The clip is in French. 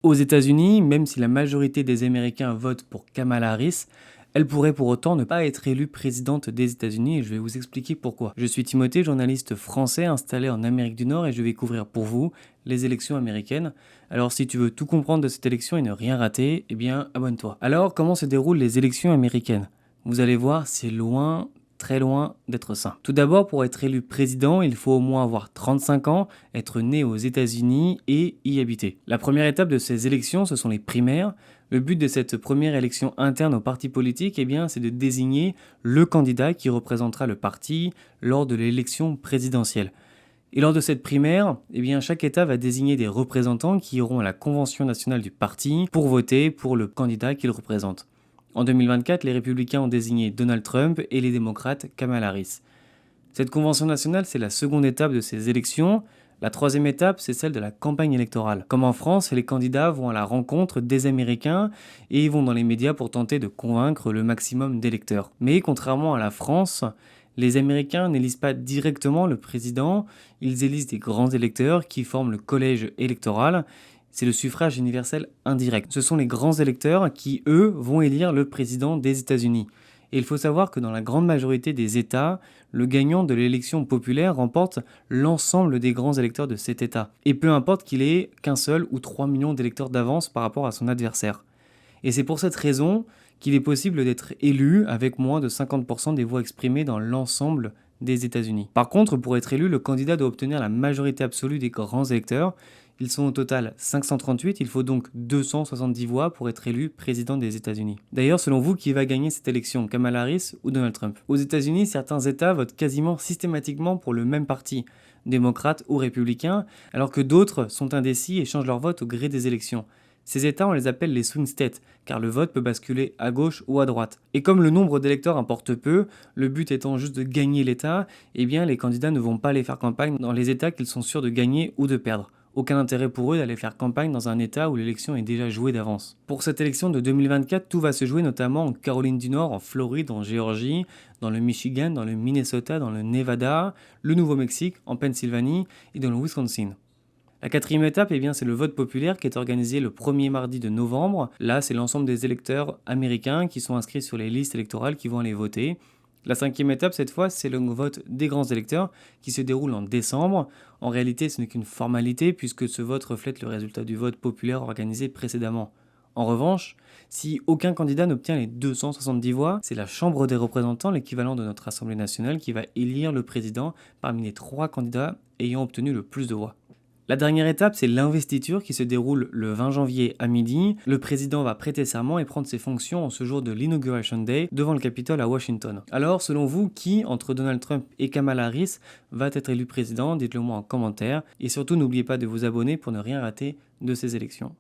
Aux États-Unis, même si la majorité des Américains votent pour Kamala Harris, elle pourrait pour autant ne pas être élue présidente des États-Unis et je vais vous expliquer pourquoi. Je suis Timothée, journaliste français installé en Amérique du Nord et je vais couvrir pour vous les élections américaines. Alors si tu veux tout comprendre de cette élection et ne rien rater, eh bien abonne-toi. Alors comment se déroulent les élections américaines? Vous allez voir, c'est loin, très loin d'être simple. Tout d'abord, pour être élu président, il faut au moins avoir 35 ans, être né aux États-Unis et y habiter. La première étape de ces élections, ce sont les primaires. Le but de cette première élection interne au parti politique, eh bien, c'est de désigner le candidat qui représentera le parti lors de l'élection présidentielle. Et lors de cette primaire, eh bien, chaque État va désigner des représentants qui iront à la convention nationale du parti pour voter pour le candidat qu'ils représentent. En 2024, les républicains ont désigné Donald Trump et les démocrates Kamala Harris. Cette convention nationale, c'est la seconde étape de ces élections. La troisième étape, c'est celle de la campagne électorale. Comme en France, les candidats vont à la rencontre des Américains et ils vont dans les médias pour tenter de convaincre le maximum d'électeurs. Mais contrairement à la France, les Américains n'élisent pas directement le président, ils élisent des grands électeurs qui forment le collège électoral. C'est le suffrage universel indirect. Ce sont les grands électeurs qui, eux, vont élire le président des États-Unis. Et il faut savoir que dans la grande majorité des États, le gagnant de l'élection populaire remporte l'ensemble des grands électeurs de cet État. Et peu importe qu'il ait qu'un seul ou 3 millions d'électeurs d'avance par rapport à son adversaire. Et c'est pour cette raison qu'il est possible d'être élu avec moins de 50% des voix exprimées dans l'ensemble des États-Unis. Par contre, pour être élu, le candidat doit obtenir la majorité absolue des grands électeurs. Ils sont au total 538, il faut donc 270 voix pour être élu président des États-Unis. D'ailleurs, selon vous, qui va gagner cette élection, Kamala Harris ou Donald Trump? Aux États-Unis, certains États votent quasiment systématiquement pour le même parti, démocrate ou républicain, alors que d'autres sont indécis et changent leur vote au gré des élections. Ces États, on les appelle les swing states, car le vote peut basculer à gauche ou à droite. Et comme le nombre d'électeurs importe peu, le but étant juste de gagner l'État, eh bien les candidats ne vont pas aller faire campagne dans les États qu'ils sont sûrs de gagner ou de perdre. Aucun intérêt pour eux d'aller faire campagne dans un État où l'élection est déjà jouée d'avance. Pour cette élection de 2024, tout va se jouer notamment en Caroline du Nord, en Floride, en Géorgie, dans le Michigan, dans le Minnesota, dans le Nevada, le Nouveau-Mexique, en Pennsylvanie et dans le Wisconsin. La quatrième étape, eh bien, c'est le vote populaire qui est organisé le premier mardi de novembre. Là, c'est l'ensemble des électeurs américains qui sont inscrits sur les listes électorales qui vont aller voter. La cinquième étape, cette fois, c'est le vote des grands électeurs qui se déroule en décembre. En réalité, ce n'est qu'une formalité puisque ce vote reflète le résultat du vote populaire organisé précédemment. En revanche, si aucun candidat n'obtient les 270 voix, c'est la Chambre des représentants, l'équivalent de notre Assemblée nationale, qui va élire le président parmi les 3 candidats ayant obtenu le plus de voix. La dernière étape, c'est l'investiture qui se déroule le 20 janvier à midi. Le président va prêter serment et prendre ses fonctions en ce jour de l'Inauguration Day devant le Capitole à Washington. Alors, selon vous, qui, entre Donald Trump et Kamala Harris, va être élu président? Dites-le moi en commentaire. Et surtout, n'oubliez pas de vous abonner pour ne rien rater de ces élections.